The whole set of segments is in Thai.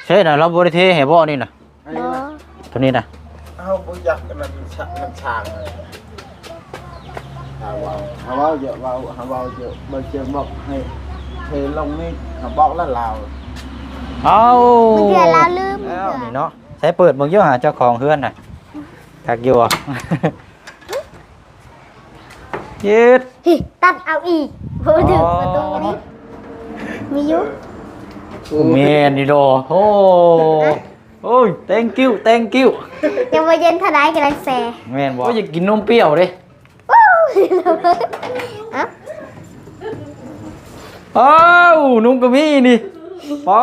ใช่น่ะเราบ่ได้เทให้บ่นี่น่ะ บ่ ตัวนี้น่ะ เอาบ่อยากมันช่างหาว่าเยอะเว้าเยอะบ่เจอบอกให้เทลงนี่บอกแล้วลาว เอา มันเดือดเราลืม แล้วนี่เนาะใช้เปิดเบิ่งอยู่หาเจ้าของเฮือนน่ะทักอยู่อ่ะ ยืด ฮิตัดเอาอีกบ่ถึงประตูนี้มีอยู่ เมนนี่โดโอ้โอ้ย thank you ยังบ่เย็นเท่าใดกำลังแซ่ แม่นบ่อยากกินนมเปรี้ยวเด้ วู้อ่ะ อ้าวนุ่มก็มีนี่ปอ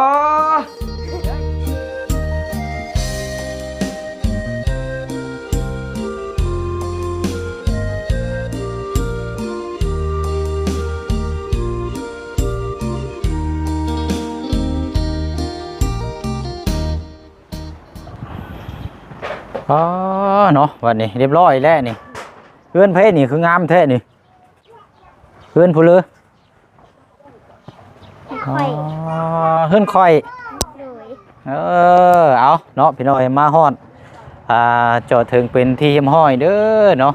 อ๋อเนาะวันนี้เรียบร้อยแล้วนี่เพื่อนเพชรนี่คืองามแท้นี่เพื่อนผู้เลือ ค่อย เพื่อนคอย โดย เอาเนาะพี่น้อยมาฮอดจอดถึงเป็นทีมห้อยเด้อเนาะ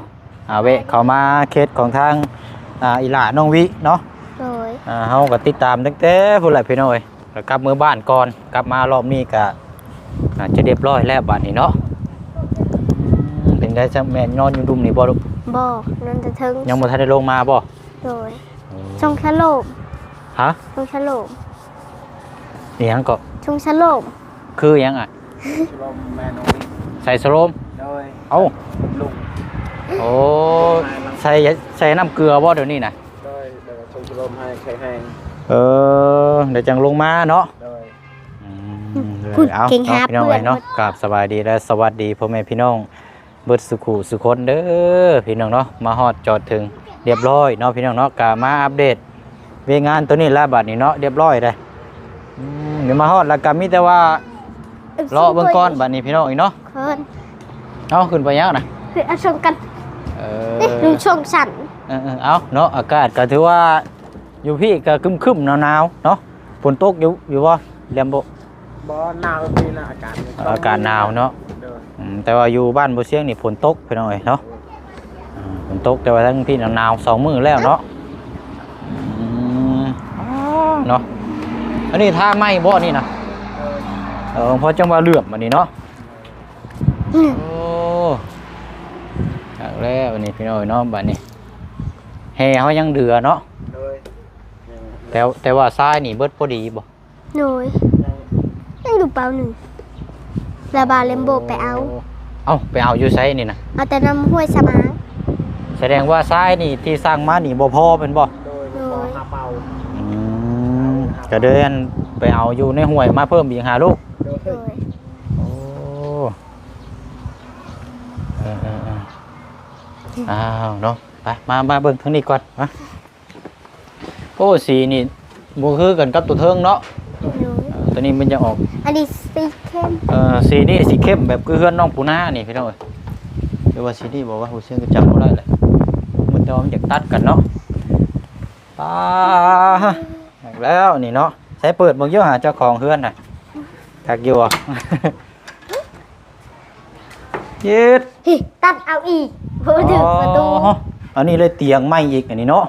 เวะเข้ามาเคสของทางอีหล่าน้องวิเนาะ โดย เฮาก็ติดตามตั้งแต่ผู้ใหญ่พี่น้อยแล้วกลับมือบ้านก่อนกลับมารอบนี้ก็จะเรียบร้อยแล้วบัดนี้เนาะเป็นได้จะแม่นอนอยู่ดุมนี่บ่ลูก บอกนั่นจะถึง ยังบ่ทันได้ลงมาบ่ โดยชงชะโลม ฮะ ชงชะโลม อีหยังก็ ชงชะโลม คือหยังอ่ะ ลมแม่น้องนี่ ใส่สโลม โดย เอ้า ลุง โอ้ใส่น้ำเกลือบ่เดี๋ยวนี้นะ โดยชงลมให้ใช้แห้ง เดี๋ยวจังลงมาเนาะ โดย พูด เอา เก่งหา พี่น้อง เพื่อน เนาะกราบสบายดีและสวัสดีพ่อแม่พี่น้องเบิดสุขุสุคนเด้อพี่น้องเนาะมาฮอดจอดถึงเรียบร้อยเนาะพี่น้องเนาะกามาอัปเดตเวงานตัวนี้ละบัดนี้เนาะเรียบร้อยเลยเดี๋ยวมาฮอดแล้วก็มีแต่ว่ารอเบิ่งก่อนบัดนี้พี่น้องอีกเนาะ เคิน เอาขึ้นไปยังนะ เพื่อนเอาชงกัน เอ นี่ดูชงฉัน เอาเนาะอากาศก็ถือว่าอยู่พี่ก็ครึมๆหนาวๆเนาะฝนตกอยู่บ่แลมโบ บ่หนาวพี่นะอากาศ อากาศหนาวเนาะ โดย แต่ว่าอยู่บ้านบ่เชียงนี่ฝนตกไปหน่อยเนาะฝนตกแต่ว่าทั้งพี่หนาว2มื้อแล้วเนาะเนาะอันนี้ท่าไม้บ่นี่นะเพราะจังว่าเหลื่อมอันนี้เนาะโอ้จากแล้วอันนี้พี่น้อยเนาะบัดนี้แห่เฮายังเดือเนาะ โดย แต่ว่าทรายนี่เบิดพอดีบ่ โดยยังดูเปล่าหนึ่งระบาเลมโบไปเอา ไปเอาอยู่ไสนี่นะ เอาแต่น้ำห้วยสมาง แสดงว่าทรายนี่ที่สร้างมานี่บ่พอเป็นบ่ โดยบ่หาเป่า ก็เดินไปเอาอยู่ในห้วยมาเพิ่มอีก5ลูก โดย โดย โอ้อ้าวเนาะไปมาเบิ่งทางนี้ก่อนมาโอ้สีนี่บ่คือกันกับตัวเทิงเนาะ โดย ตัวนี้มันจะออก อันนี้สีเข้ม สีนี่สีเข้มแบบคือเฮือนน้องปูนานี่พี่น้องเอ้ยหรือว่าสีนี่บอกว่าหูเสียงก็จำบ่ได้แหละมันจะมันอยากตัดกันเนาะแล้วนี่เนาะใช้เปิดเบิ่งอยู่หาเจ้าของเฮือนน่ะทักอยู่อ่ะ ยืด ฮิตัดเอาอีกบ่ถึงประตู อันนี้เลยเตียงไม้อีกอันนี้เนาะ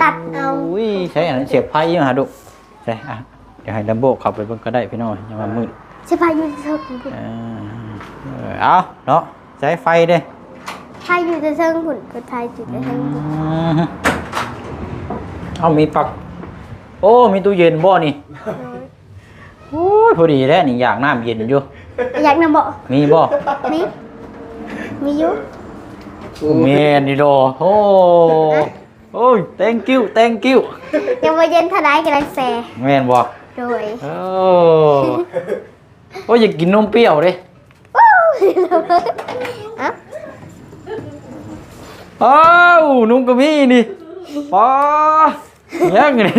ตัดเอา อุ้ยใช้อันนั้นเสียบไพ่ยังหาดุใช่เดี๋ยวให้ดัมโบเข้าไปเบิ่งก็ได้พี่น้อยยังมามืด ใช่พายุจะเทิง เอาเนาะใช้ไฟเด้ พายุจะเทิงหุ่นก็ทายจุดจะเทิงหุ่น เอามีปลักโอ้มีตู้เย็นบ่นี่โอ้ยพอดีแล้วนี่อยากน้ำเย็นอยู่ อยากนำบ่ มีบ่ มีอยู่ เมนนี่โดโอ้ย thank you ยังบ่เย็นเท่าใดกำลังแซ่ แม่นบ่ โดย โอ้ยอยากกินนมเปรี้ยวเด้ วู้อ่ะ อ้าวนุ่มก็มีนี่ป้ายังนี่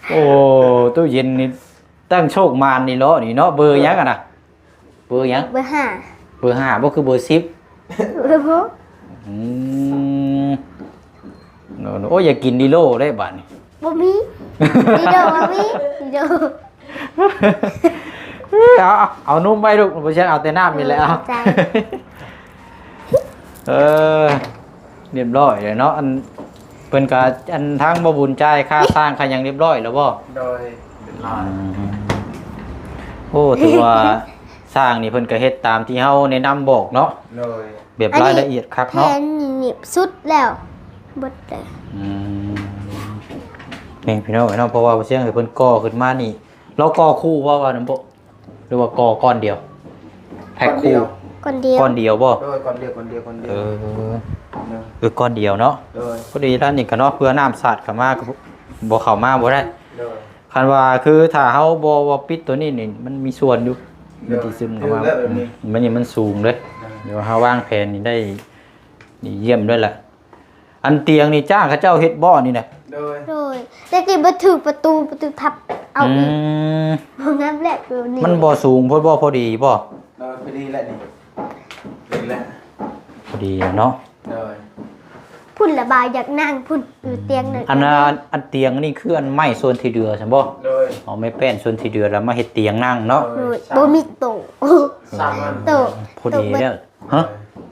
โอ้ตู้เย็นนี่ตั้งโชคมานนี่เนาะนี่เนาะเบอร์ยังกันนะเบอร์ยัง เบอร์ห้า เบอร์5บ่คือเบอร์10 เบอร์หก โอ้ยอยากกินดิโลได้บัดนี่ บ่มีดีโดบ่มีดีโด เอานุ่มไปลูกบ่ใช่เอาแต่น้ำนี่แหละเอา ใจ เออเรียบร้อยเลยเนาะอันเพิ่นก็อันทางบ่บุญจ่ายค่าสร้างค่าหยังเรียบร้อยแล้วบ่ โดยเป็นลาย โอ้ถือว่าสร้างนี่เพิ่นก็เฮ็ดตามที่เฮาแนะนำบอกเนาะ โดย แบบรายละเอียดคัก แผ เนาะ นนี่สุดแล้วเบดเลย อืมนี่พี่น้องเนาะเพราะว่าเสียงให้เพิ่นก่อขึ้นมานี่เราก่อคู่ว่าน้ำบ่หรือว่าก่อก้อนเดียวแพ็คคู่ คนเดียว ก้อนเดียวบ่ โดยคนเดียว เออก้อนเดียวเนาะ โดย พอดีด้านนี้ก็เนาะเพื่อน้ำสาดเข้ามาก็บ่เข้ามาบ่ได้ โดย คันว่าคือถ้าเฮาบ่ปิดตัวนี้นี่มันมีส่วนอยู่มันสิซึมเข้ามา เยอะแบบนี้ มันนี่มันสูงเลยเดี๋ยวเฮาวางแผนนี่ได้นี่เยี่ยมด้วยล่ะอันเตียงนี่จ้างเขาเจ้าเฮ็ดบ่อนี่น่ะ โดย โดยแต่ที่บ่ถือประตูทับเอาอีก ม ห้องน้ำแรกแบบนี้ มันบ่สูงพอบ่พอดีบ่ โดยพอดีแหละนี่เป็นแล้ว พอดีเนาะ โดย พุ่นระบายอยากนั่งพุ่นอยู่เตียงนั่น อันนั้นอันเตียงนี่คืออันไม้ส่วนที่เดือใช่บ่ โดย เอาไม้แป้นส่วนที่เดือแล้วมาเฮ็ดเตียงนั่งเนาะ โดยบ่มีโต๊ะ สามอัน โต๊ะ พอดีแล้วฮะ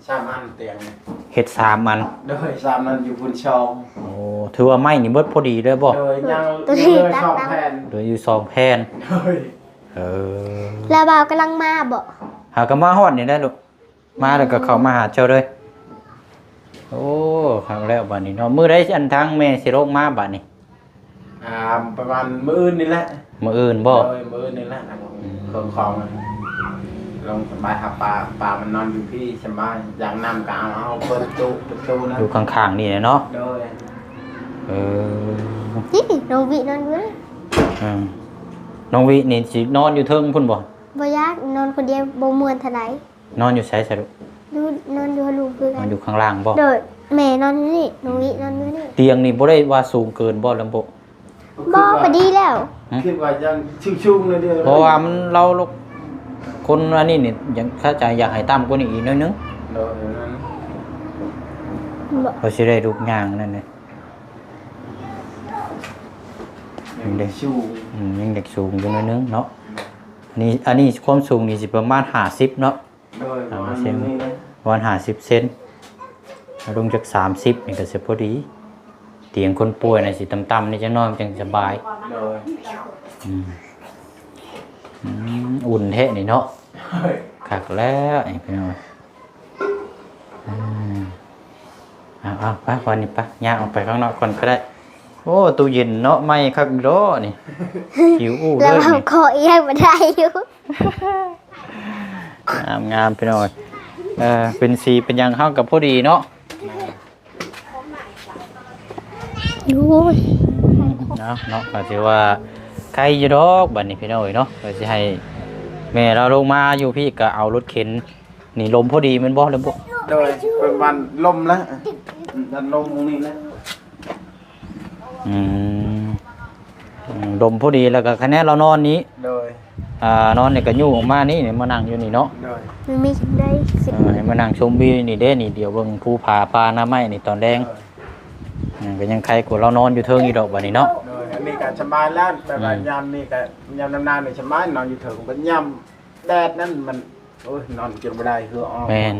สามอันเตียง เฮ็ด3อัน โดยสามอันอยู่บนช่อง โอ้ถือว่าไม้นี่เบิดพอดีเลยบ่ โดยยังเลยช่องแผ่น เหลืออยู่2แผ่น โดย เออ ระบายกำลังมาบ่ หากันมาฮอดนี่ได้ลูกมาแล้วก็เข้ามาหาเจ้าเลยโอ้ครั้งแล้วบัดนี้เนาะมื้อใดอันทางแม่สิลงมาบัดนี้ ประมาณมื้ออื่นนี่แหละ มื้ออื่นบ่ โดยมื้ออื่นนี่แหละเครื่องของลงสบายหาปลามันนอนอยู่พี่สบายอยากนำก็เอาเปิดประตูนะ อยู่ข้างๆนี่แหละเนาะ โดย เออ นี่น้องวินอนด้วย อืมน้องวินี่สินอนอยู่เทิงพุ่นบ่ บ่ยากนอนคนเดียวบ่ม่วนเท่าไหร่ นอนอยู่ไสซะลูก ดูนอนอยู่กับลูกคือ น กั อน นอยู่ข้างล่างบ่ โดยแม่นอนอยู่นี่น้องวินอนอยู่นี่ เตียงนี่บ่ได้ว่าสูงเกินบ่ลำบ่ บ่พอดีแล้ว คิดว่ายังชุ่มๆเลยเดียว เพราะว่ามันเราลูกคนอันนี้นี่ยังถ้าใจอยากให้ต่ำกว่านี้อีกหน้อยนึง โดยนั้น บ่ เขาสิได้ลูกย่างนั่นน่ะ ยังได้ชู ยังเด็กสูงอยู่หน้อยนึงเนาะอันนี้ความสูงนี่สิประมาณ50เนาะ โดยประมาณนี้นะ ประมาณ50เซนลงจาก30นี่ก็สิพอดีเตียงคนป่วยน่ะสิต่ำๆนี่จังน้อยมันจังสบาย โดย อุ่นแท้นี่เนาะ เฮ้ย คักแล้วไอ้พี่น้อยเอาไปวันนี้ไปย่างออกไปข้างนอกก่อนก็ได้ โอ้ตู้เย็นเนาะไม่คักโดนี่ หิวอู้เล แล้ว ย เอา นี่ คอเอียงบ่ได้อยู่ งามพี่น้อยเป็นสีเป็นหยังเข้ากับพอดีเนาะ โอ้ย เนาะก็ถือว่าใครอยู่ดอกบัดนี้พี่น้อยเนาะก็สิให้แม่เราลงมาอยู่พี่ก็เอารถเข็นนี่ลมพอดีแมันบ่ลมบ่ โดยเป็นวันลมแล้วดันลมตรงนี้นะ ลมพอดีแล้วก็คะแนนเรานอนนี้ โดย นอนเนี่ยก็ยู่ออกมานี่มานั่งอยู่นี่เนาะ โดย มันมีได้สิ ให้มานั่งชมวิวนี่เด้นี่เดี๋ยวเบิ่งภูผาปลาหน้าไม้นี่ตอนแดงก็ยังใครกว่าเรานอนอยู่เทิงอยู่ดอกบัดนี้เนาะ โดยอันนี้ก็สบายแล้วแบบว่ายามนี่ก็ยามนานๆนี่สบายนอนอยู่ถึงเป็นยามแดดนั่นมันโอ้ยนอนจนบ่ได้คือออก แม่น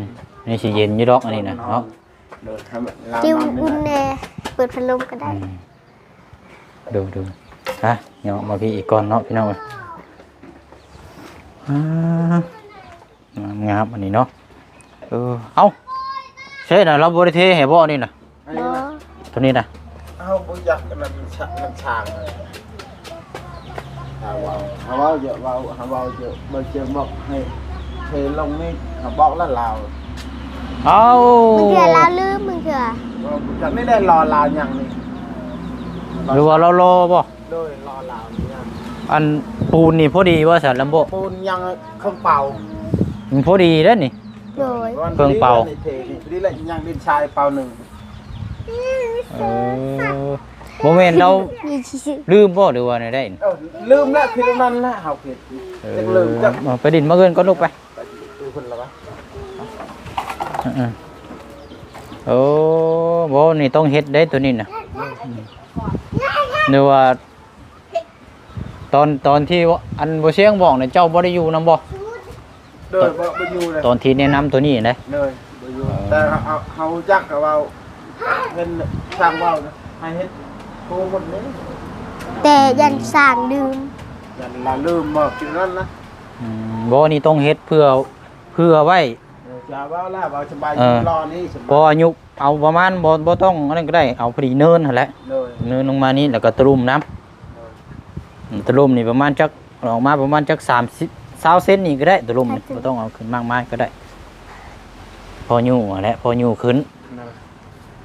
นี่สิเย็นอยู่ดอกอันนี้นะเนาะ โดยทำลา จิ้ม นอน อุ่นแน่เปิดพัดลมก็ได้ ดูฮะเดี๋ยวมาพี่อีกก่อนเนาะพี่น้องเอ้ยงามอันนี้เนาะเอ้าใช่น่ะเราบ่ได้เทให้บ่นี่น่ะ บ่ ตัวนี้น่ะ เอาบ่อยากมันช่างเลยหาว่าเยอะเว้าเยอะบ่เจอบอกให้เทลงนี่เขาบอกแล้วลาว เอ้า มึงเถื่อลาวลืมมึงเถื่อ จากนี้ได้รอลาวอย่างนี้ หรือว่าเรารอบ่ โดยรอลาวเนี่ย อันปูนนี่พอดีว่าสันลำโบ ปูนยังเครื่องเป่า มันพอดีแล้วนี่ โดย เครื่องเป่า นี่แหละยังดินชายเป่าหนึ่ง โมเมนต์เรา มีชื่อ ลืมบ่หรือว่าไหนได้ ลืมแล้วคือนั่นแหละเฮาผิดจะลืมจะ ไปดินมาเกินก็ลุกไป ดูคนละวะ โอ้โบนี่ต้องเฮ็ดได้ตัวนี้นะหรือว่า ตอนที่อันบ่เสียงบอกเนี่ยเจ้าบ่ได้อยู่นำบ่ เดินบ่อยู่เลย ตอนที่แนะนำตัวนี้นะ เลยบ่อยู่แต่เฮาจักกับว่าเงินสร้างว่าวนะให้เฮ็ดโตหมดเลย แต่ยันสร้างดื่ม ยันละลืมบอกกินนั่นนะ บ่นี่ต้องเฮ็ดเพื่อไว้ อย่าว่าแล้วว่าสบายอยู่รอนี่สบาย พออายุเอาประมาณบ่ต้องอันนั้นก็ได้เอาพอดีเนินหั่นแหละ เลย เนินลงมานี่แล้วก็ตะลุ่มน้ำตะลุ่มนี่ประมาณจักออกมาประมาณจัก30 20เซนนี่ก็ได้ตะลุ่มนี่บ่ต้องเอาขึ้นมากมายก็ได้ พออยู่หั่นแหละพออยู่ขึ้น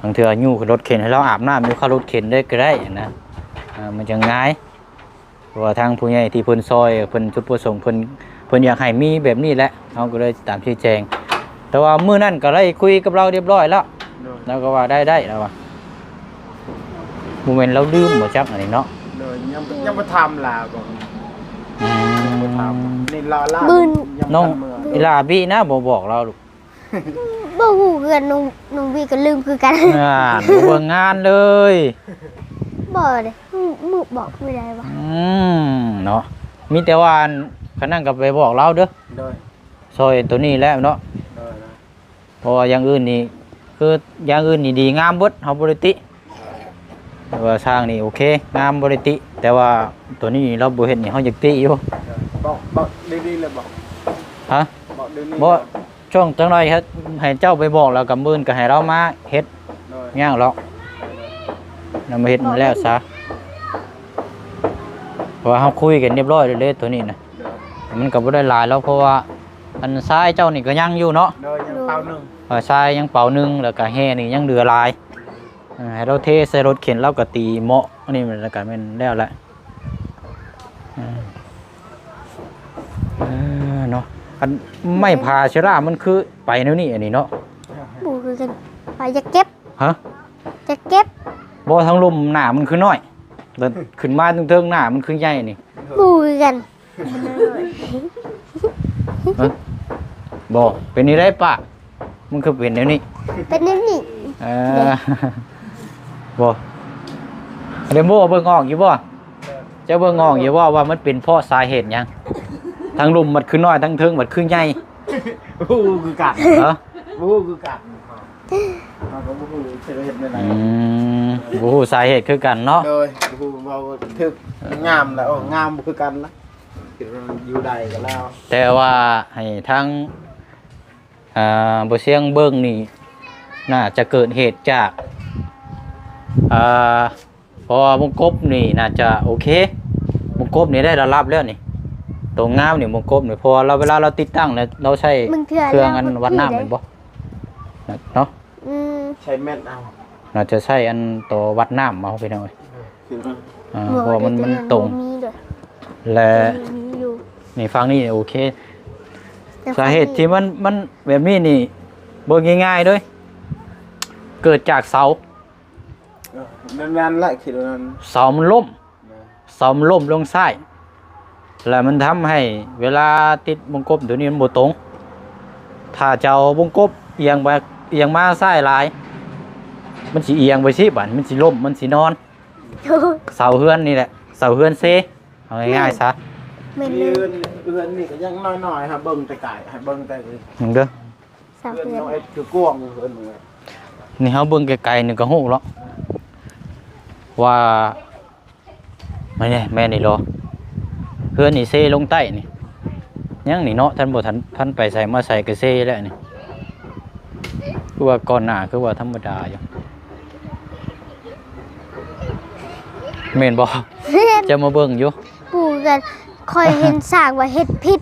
บางเทื่ออยู่ขึ้นรถเข็นให้เราอาบน้ำอยู่เข้ารถเข็นได้ก็ได้นะมันจะง่ายเพราะว่าทางผู้ใหญ่ที่เพิ่นซอยเพิ่นจุดประสงค์เพิ่นอยากให้มีแบบนี้แหละเฮาก็เลยตามชี้แจงแต่ว่ามื้อนั้นก็ได้คุยกับเราเรียบร้อยแล้วเราก็ว่าได้แล้วว่าโมเมนต์เราลืมบ่จักอันนี้เนาะ เลยยังบ่ทำล่ะบอกบ่ทำนี่รอล่า บืน น้องเวลาบี้นะบ่บอกเราลูก บ่ฮู้คือกันน้องวีก็ลืมคือกัน บ่เบิ่งงานเลย บ่เด้มือบอกไม่ได้ว่า เนาะมีแต่ว่าคันนั้นก็ไปบอกเราเด้อ เลย ซอยตัวนี้แล้วเนาะ เลย เพราะว่าอย่างอื่นนี่คืออย่างอื่นนี่ดีงามเบิดเฮาบ่ได้ติแต่ว่าสร้างนี่โอเคงามบ่ได้ติแต่ว่าตัวนี้เราบ่เฮ็ดนี่เฮาอยากติอยู่ บอกดีๆเลยบอก ฮะ บอกดีๆ บ่ช่วงจังหน่อยครับให้เจ้าไปบอกแล้วกับมื้อก็ให้เรามาเฮ็ด เลย ย่างหรอกนำมาเฮ็ดมันแล้วซะเพราะว่าเฮาคุยกันเรียบร้อยแล้วเด้ตัวนี้นะมันก็บ่ได้หลายแล้วเพราะว่าอันซ้ายเจ้านี่ก็ยังอยู่เนาะ เลยยังเปล่าหนึ่ง ซ้ายยังเป่าหนึงแล้วก็แห่นี่ยังเหลือหลายให้เราเทใส่รถเข็นเราก็ตีเหมาะอันนี้มันก็แม่นแล้วแหละเนาะอันไม่พาชรามันคือไปแนวนี้อันนี้เนาะ บ่คือกันไปจะเก็บ ฮะ จะเก็บ บ่ทั้งลมหน้ามันคือน้อยแล้วขึ้นมาเทิงๆหน้ามันคือใหญ่นี่ บ่คือกัน ฮะบ่เป็นนี่ได้ปะมันคือเป็นแนวนี้ เป็นนี่นี่ เออบ่เรมโบ้เบิ่งออกอยู่บ่เจ้าเบิ่งออกอยู่บ่ว่ามันเป็นเพราะสาเหตุหยังทั้งลมมันคือน้อยทั้งเทิงมันคือใหญ่ บูคือกัด เหรอ บูคือกัดเราก็บูเฉลยในไหน บ่ฮู้สาเหตุคือกันเนาะ เลยบูเราถึกงามแล้วงามคือกันนะอยู่ใดกันแล้ว แต่ว่าให้ทั้งบ่เสียงเบิ่งนี่น่าจะเกิดเหตุจากเพราะว่าวงกบนี่น่าจะโอเควงกบนี่ได้ระดับแล้วนี่ตัวงามนี่วงกบนี่เพราะว่าเราเวลาเราติดตั้งเนี่ยเราใช้ มึงเถื่อ เครื่องอันวัดน้ำเป็นบ่เนาะ ใช้แม่นเอา น่าจะใช้อันตัววัดน้ำเอาไปหน่อย คือ เพราะว่ามันตรง มีด้วย และ มีอยู่ นี่ฟังนี่โอเค แต่ สาเหตุที่มันแบบนี้นี่เบิ่งง่ายๆเด้วยเกิดจากเสา นั่นแหละคิดว่านั้น เสามันล่มลงซ้ายแล้วมันทำให้เวลาติดวงกบตัวนี้มันบ่ตรงถ้าเจ้าวงกบเอียงมาซ้ายหลายมันสิเอียงไปสิบัดมันสิล่มมันสินอน เสาเฮือนนี่แหละเสาเฮือนเซเอาง่ายๆซะ แม่น เอื้ เลย อนนี่ก็ยังน้อยๆครับเบิ่งแต่ไก่ให้เบิ่งแต่เอื้ มึงเด้อ สาว อน เพื่อน น้อยคือกวางเอื้อนเหมือน นี่เฮาเบิ่งไกลๆนี่ก็ฮู้แล้วว่าไม่แน่แม่นี่รอเฮือนนี่เซลงใต้นี่ยังนี่เนาะท่านบ่ท่านไปใส่มาใส่ก็เซแล้วนี่คือว่าก่อนหน้าคือว่าธรรมดาอยู่แม่นบ่จะมาเบิ่งอยู่ ปู่กันคอยเห็นสร้างว่าเฮ็ดผิด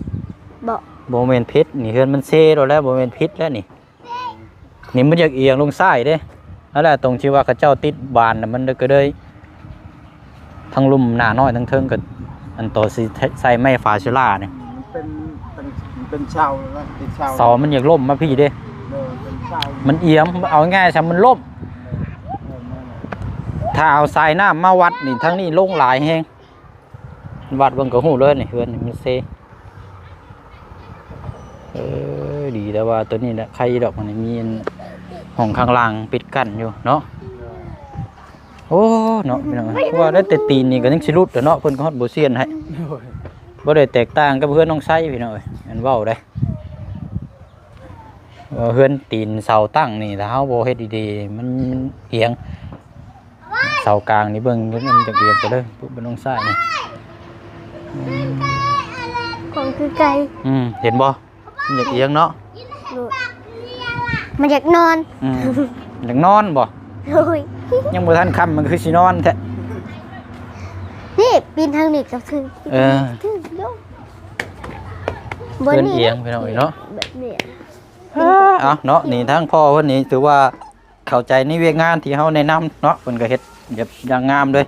บ่ บ่แม่นพิษนี่เฮือนมันเซแล้วบ่แม่นพิษแล้วนี่นี่มันอยากเอียงลงซ้ายเด้นั่นแหละตรงที่ว่าเขาเจ้าติดบานน่ะมันก็เลยทั้งลุ่มหน้าน้อยทั้งเทิงก็อันโตสิใส่ไม้ฟาเชล่าเนี่ย เป็นชาวนะเป็นชาว เสามันอยากล่มมาพี่เด้ เป็นชาว มันเอียงเอาง่ายๆซะมันล่มถ้าเอาทรายน้ำมาวัดนี่ทั้งนี้ลงหลายแฮงวัดเบิ่งก็ฮู้เลยนี่เฮือนนี่มันเซดีแต่ว่าตัวนี้แหละใครดอกมันมีห้องข้างล่างปิดกั้นอยู่เนาะ โอ้เนาะพี่น้องว่าได้แต่ตีนนี่ก็ยังสิรุดเนาะเพิ่นก็ฮอดบ่เซียนให้บ่ได้แตกต่างกับเพื่อนน้องไส้พี่น้องเอ้ยอันเว้าได้ว่าเฮือนตีนเสาตั้งนี่ถ้าเฮาบ่เฮ็ดดีๆมันเอียงเสากลางนี่เบิ่งมันจะเอียงไปเลยปุ๊บเป็นน้องไส้นี่ ของคือไก่ เห็นบ่มันอยากเอียงเนาะ ดูมันอยากนอน อยากนอนบ่ โอ้ย ยังบ่ทันค่ำมันคือสินอนแท้ นี่ปีนทางนี้กับคือ เออ บน เพิ่น นี้ เอียงพี่น้องเอ้ยเนาะ แบบนี้ เนาะนี่ทั้งพ่อเพิ่นนี่ถือว่าเข้าใจในเวียกงานที่เฮาแนะนำเนาะเพิ่นก็เฮ็ดแบบอย่างงามเลย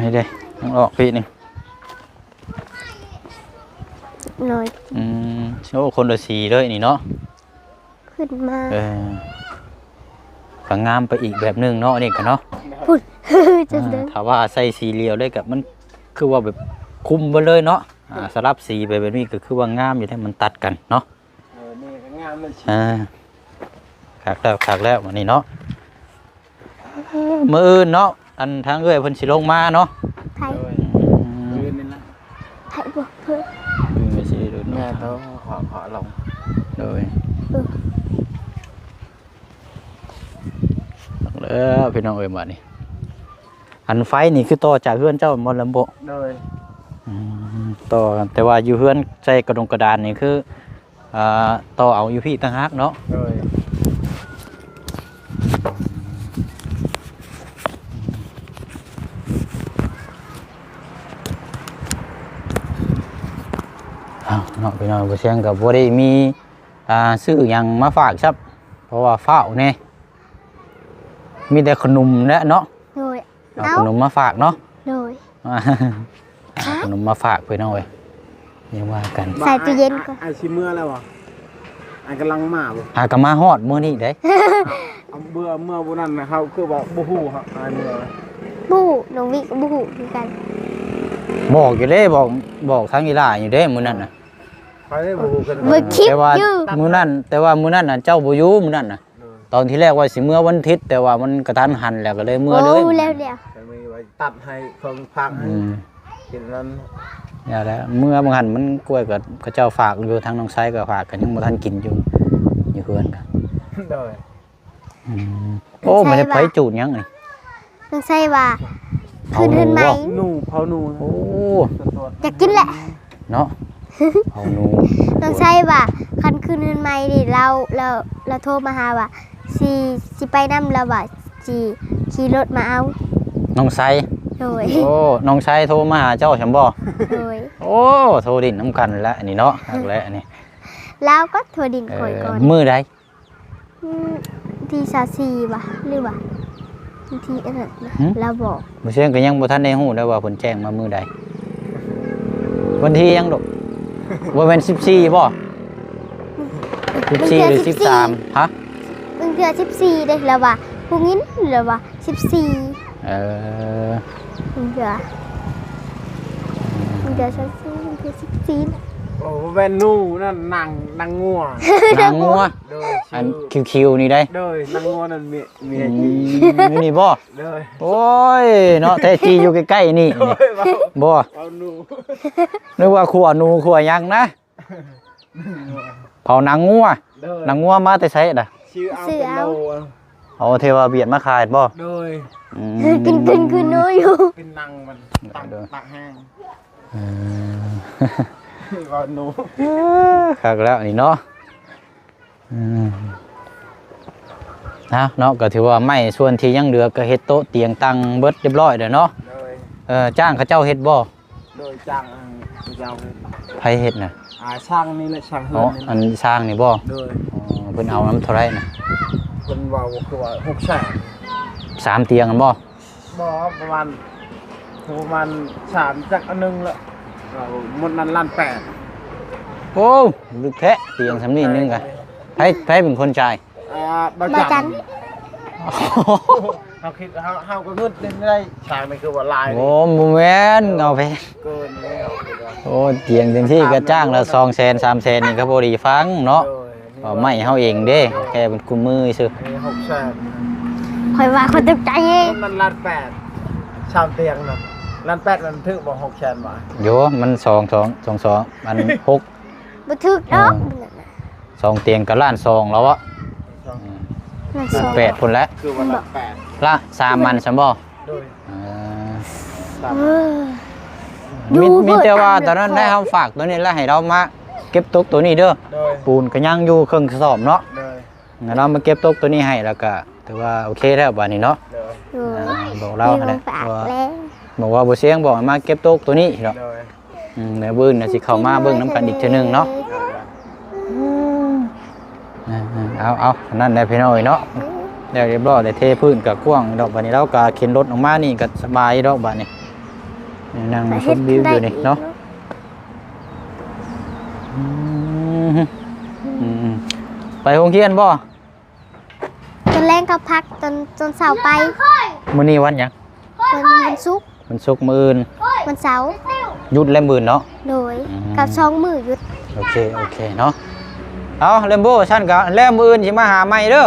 นี่เด้ต้องออกพี่นึง หน่อย โอ้คนละสีเลยนี่เนาะ ขึ้นมา ก็งามไปอีกแบบหนึงเนาะนี่ก็เนาะ พุ่นจะเดิน ถ้าว่าใส่สีเหลียวเลยกับมันคือว่าแบบคุมไปเลยเนาะสลับสีไปแบบนี้ก็คือว่างามอยู่ที่มันตัดกันเนาะ นี่ก็งามเลยสิ ขากแล้ววันนี้เนาะมื้ออื่นเนาะอันทางเอ้ยเพิ่นสิลงมาเนาะ ไทย ยืนนี่นะ ไทยบอกเพื่อน ไม่สิดู แม่ เนาะ ต้องขอลง โดยแล้วพี่น้องเอ้ยบัดนี้อันไฟนี่คือต่อจากเฮือนเจ้าบ่ลำบ่ โดย ต่อกันแต่ว่าอยู่เฮือนใช้กระดงกระดานนี่คือต่อเอาอยู่พี่ต่างหากเนาะ โดย เนาะพี่น้องบ่เชียงกับบ่ได้มีซื้อหยังมาฝากครับเพราะว่าฟ้าวแน่มีแต่ขนมแหละเนาะ โดย เอาขนมมาฝากเนาะ โดย เอาขนมมาฝากพี่น้องเอ้ยยังว่ากัน ใส่ตู้เย็นก่อน ไอ้ชิเมื่อแล้ววะไอ้กำลังมาบ่ หากมาฮอดมื้อนี้เด้ เอาเมื่อบุนั้นนะเขาคือว่าบูฮู้ครับไอ้เมื่อ บู้น้องวิกับบู้คือกัน บอกอยู่เด้บอกทางอีหล่าอยู่เด้มื้อนั้นน่ะ ไปได้บูฮู้กัน เมื่อคลิป แต่ว่า อยู่ มื้อนั้นน่ะเจ้าบ่อยู่มื้อนั้นน่ะตอนที่แรกว่าสิมื้อวันอาทิตย์แต่ว่ามันกระทันหันแล้วก็เลยมื้อเลย โอ้แล้วเดี๋ยว แต่มีไว้ตัดให้เพิ่งพักให้กินนั้น อย่าแล้วมื้อบางหันมันกล้วยกับเขาเจ้าฝากอยู่ทางน้องไซก็ฝากกันยังบ่ทันกินอยู่เฮือนกัน โดย โอ้ไม่ได้ไปจูดยังนี่ น้องใส่ว่าคืนไหม หนูเผาหนู โอ้ อยากกินแหละ เนาะเอาหนู น้องใส่ว่าคันคืนไหมดิเราโทรมาหาว่าสิไปนำเราว่าสิขี่รถมาเอา น้องไซ โดย โอ้น้องไซโทรมาหาเจ้าฉันบ่ โดย โอ้โทรดินน้ำกันแล้วอันนี้เนาะหักแล้วอันนี้ แล้วก็โทรดินข่อยก่อน มื้อใด ที่24ว่ะหรือว่าที่อันนั้นนะเราบอก บ่เชื่อก็ยังบ่ทันได้ฮู้ได้ว่าเพิ่นแจ้งมามื้อใดวันที่ยังดอกว่าแม่น14บ่14หรือ13ฮะ มึงเดือน14เด้แล้วว่าผู้หญิงแล้วว่า14 เออ มึงเดือน14มึงเดือน14 โอ้แวนนูนั่นนางงัวน างงัว โดย อันคิวๆนี่ได้ โดยนางงัวนั่นมี นี่บ่ โดย โอ้ยเนาะแท้จีอยู่ใกล้ๆนี่บ่ เอาหนู นึกว่าขัวหนูขัวหยังนะเผานางงัว โดย นางงัวมาแต่ไสน่ะ ชื่อเอาเป็นโล เอาเทวาเบียดมาขายบ่ โดย กินคือน้อยอยู่ เป็นนางมันตักแห้ง เออ ว่าหนู คักแล้วนี่เนาะนะเนาะก็ถือว่าไม่ส่วนที่ยังเหลือก็เฮ็ดโต๊ะเตียงตั้งเบิดเรียบร้อยแล้วเนาะ โดย จ้างเขาเจ้าเฮ็ดบ่ โดยจ้างเจ้า ไผเฮ็ดน่ะ ช่างนี่แหละช่างเฮื อ๋อ อน อันสร้างนี่บ่ โดย เพิ่นเอาน้ำเท่าไรน่ะ เป็นว่าคือว่า6แสน 3เตียงกันบ่ บ่ประมาณ3จักอันนึงละหมดนั้นล้าน8 โอ้ลึกแท้เตียงสำนี้นึงกะไผเป็นคนจ่าย บ่ มาจั จั น นเฮาคิดเฮาก็เงินได้ช่างนี่คือว่าลาย โอ้บ่แม่นเอาไป เกินแล้ว โอ้เตียงเต็มที่ก็จ้างละ200,000 300,000นี่ก็บ่ดีฟังเนาะเอาไม่เฮาเองเด้แค่เป็นกุมมือซื่อ 6แสน ค คอยว่าคนตกใจเอง มันล้านแปดชาวเตียงเนาะล้านแปดมันถึกบ่600,000 บาท โยมัน2มัน6 บ่ถึกดอก 2เตียงกับล้าน2แล้วอะ นั่นสอง 8พุ่นแล้ว คือว่าล้านแปด ละ3มันซั่นบ่ โดย เออ มีแต่ว่าตอนนั้นได้เฮาฝากตัวนี้แล้วให้เรามาเก็บตกตัวนี้เด้อ โดย ปูนก็ยังอยู่ครึ่งกระสอบเนาะ โดย งั้นเรามาเก็บตกตัวนี้ให้แล้วก็ถือว่าโอเคแล้วบัดนี้เนาะ โดย เออ บอกเรา มี อะไร ของฝาก ว่า แล้ว บอกว่าบ่เสียงบอกให้มาเก็บตกตัวนี้เนาะ โดย เดี๋ยวเบิ่งน่ะสิเข้ามาเบิ่งนํกันอีกเทื่อนึงเนาะเอาอันนั่นได้พี่น้อยเนาะเดี๋ยวเรียบร้อยได้เทพื้นกับกว้างดอกบัดนี้เราก็เข็นรถออกมานี่ก็สบายดอกบัดนี้นั่งชมวิวอยู่นี่เนาะไปโรงเรียนบ่ ตอนแรกก็พักจนเสาร์ไป มื้อนี้วันหยัง วันศุกร์ วันศุกร์มื้ออื่น วันเสาร์ หยุดและมื้อเนาะ โดยกับช่องมือหยุด โอเคเนาะเอาเลมโบ้ฉันก็แล้วมื้ออื่นสิมาหาใหม่เด้อ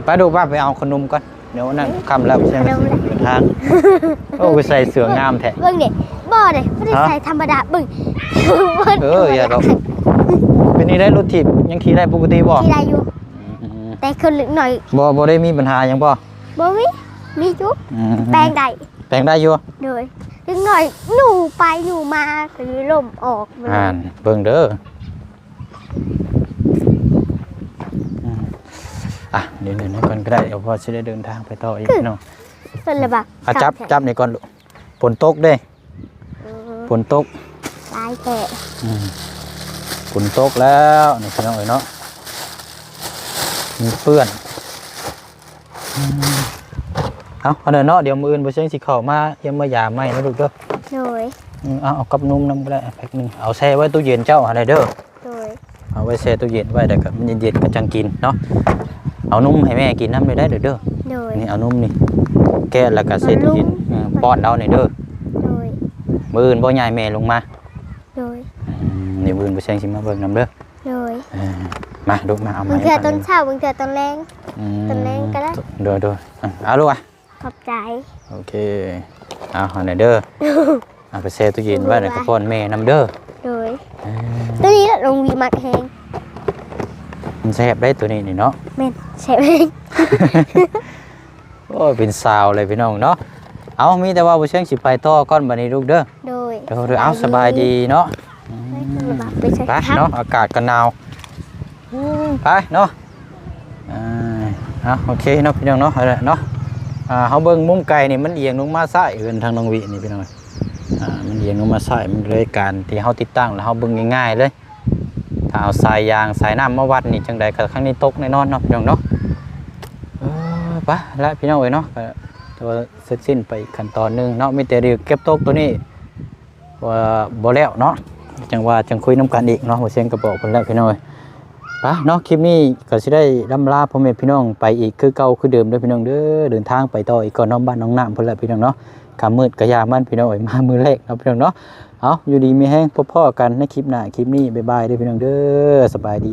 ไปดูว่าไปเอาขนมก่อนเดี๋ยวนั่นค่ำแล้วใช่ไหมทางโอ้ไปใส่เสื้องามแท้ เบิ่งดิบ่เด้บ่ได้ใส่ธรรมดาเบิ่ง อย่าดอกเป็นนี่ได้รถถีบยังขี่ได้ปกติบ่ ที่ได้อยู่แต่คนลึกหน่อย บ่ได้มีปัญหาหยังบ่ บ่มีจุ๊บแปลงได้ แปลงได้อยู่ โดยลึกหน่อยหนูไปหนูมาคือลมออกมาเลย เบิ่งเด้อเดี๋ยวก่อนก็ได้เดี๋ยวพอสิได้เดินทางไปต่ออีกเนาะ เพิ่นเลยบัก จับนี่ก่อนลูกฝนตกเด้ฝนตก ตายแท้ ฝนตกแล้วนี่พี่น้องเนาะมีเปื้อนเอาเดินเนาะเดี๋ยวมืออื่นบ่เชิงสิเข้ามาเยี่ยมมายามใหม่นะลูกเด้อ โดย เอากับนุ่มน้ำก็ได้แพ็คนึงเอาแช่ไว้ตู้เย็นเจ้าอะไรเด้อ โดย เอาไว้แช่ตู้เย็นไว้แต่ก็มันเย็นๆก็จังกินเนาะเอานุ่มให้แม่กินน้ำได้เด้อ โดย นี่เอานุ่มนี่แก้แล้วก็ใส่ตู้เย็นป้อนเอาหน่อยเด้อ โดย มืออื่นบ่ใหญ่แม่ลงมา โดย นี่มืออื่นบ่เชิงสิมาเบิ่งน้ำเด้อ โดย มาลูกมาเอา บาง มา เทื่อตอนเช้าบางเทื่อตอนแรง ตอนแรกก็ได้ โดยเอาลูกอ่ะ ขอบใจ โอเคเอาหน่อยเด้อเอาไปแช่ตู้เย็นไว้แล้วก็ป้อนแม่น้ำเด้อ โดยตัวนี้ลงวีมักแหง มันแซ่บได้ตัวนี้นี่เนาะ แม่นใช่ไหม โอ้ยเป็นสาวเลยพี่น้องเนาะเอามีแต่ว่าบ่เชิงสิไปต่อก่อนบัดนี้ลูกเด้อ โดย เดี๋ยวเอาสบายดีเนาะ ไปใช้ ไป ครับ เนาะอากาศก็หนาวไปเนาะโอเคเนาะพี่น้องเนาะเอาละเนาะเฮาเบิ่งมุมไกลนี่มันเอียงลงมาซ้ายเอิ้นทางน้องวินี่พี่น้องมันเอียงลงมาซ้ายมันเลยการที่เฮาติดตั้งแล้วเฮาเบิ่งง่ายๆเลยถ้าเอาสายยางสายน้ำมาวัดนี่จังใดก็ครั้งนี้ตกแน่นอนเนาะพี่น้องเนาะไปแล้วพี่น้องเอ้ยเนาะตัวเสร็จสิ้นไปขั้นตอนนึงเนาะมีแต่เดี๋ยวเก็บตกตัวนี้ว่าบ่แล้วเนาะจังว่าจังคุยน้ำกันอีกเนาะหัวเสียงกระบอกคนแรกพี่น้องไปเนาะคลิปนี้ก็สิได้ร่ำลาพ่อแม่พี่น้องไปอีกคือเก่าคือเดิมด้วยพี่น้องเด้อเดินทางไปต่ออีกก่อนน้องบ้านน้องน้ำเพิ่นแหละพี่น้องเนาะกำมืดกะยามันพี่น้องมามือแรกเนาะพี่น้องเนาะเอาอยู่ดีมีแห้งพบพ่อกันในคลิปหน้าคลิปนี้บ๊ายบายเด้อพี่น้องเด้อสบายดี